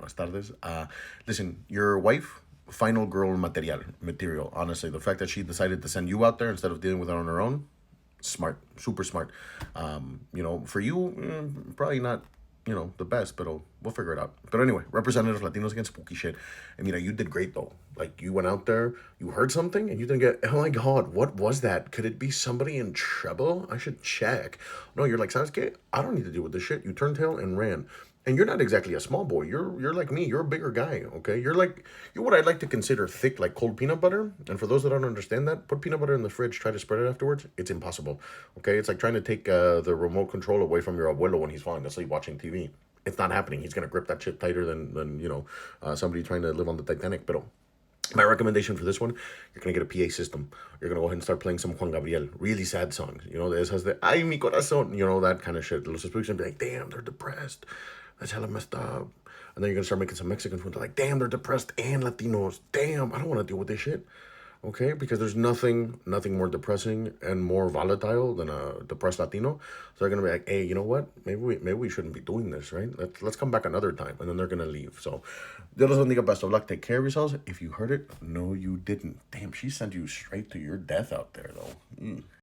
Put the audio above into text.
buenas tardes. Listen, your wife, final girl material. Honestly, the fact that she decided to send you out there instead of dealing with it on her own, smart, super smart. For you, probably not, the best, but we'll figure it out. But anyway, representatives, Latinos Against Spooky Shit. I mean, you did great though. Like, you went out there, you heard something, and you didn't get, oh my God, what was that? Could it be somebody in trouble? I should check. No, you're like, ¿sabes qué? I don't need to deal with this shit. You turned tail and ran. And you're not exactly a small boy. You're like me. You're a bigger guy. Okay. You're what I'd like to consider thick, like cold peanut butter. And for those that don't understand that, put peanut butter in the fridge. Try to spread it afterwards. It's impossible. Okay. It's like trying to take the remote control away from your abuelo when he's falling asleep watching TV. It's not happening. He's gonna grip that shit tighter than somebody trying to live on the Titanic. But my recommendation for this one, you're gonna get a PA system. You're gonna go ahead and start playing some Juan Gabriel, really sad songs. This has the "Ay mi corazón," that kind of shit. Los Spooks gonna be like, damn, they're depressed. That's hella messed up. And then you're gonna start making some Mexican food. They're like, damn, they're depressed and Latinos. Damn, I don't want to deal with this shit. Okay, because there's nothing more depressing and more volatile than a depressed Latino. So they're gonna be like, hey, you know what? Maybe we shouldn't be doing this, right? Let's come back another time, and then they're gonna leave. So, Dios los bendiga, best of luck. Take care of yourselves. If you heard it, no, you didn't. Damn, she sent you straight to your death out there, though.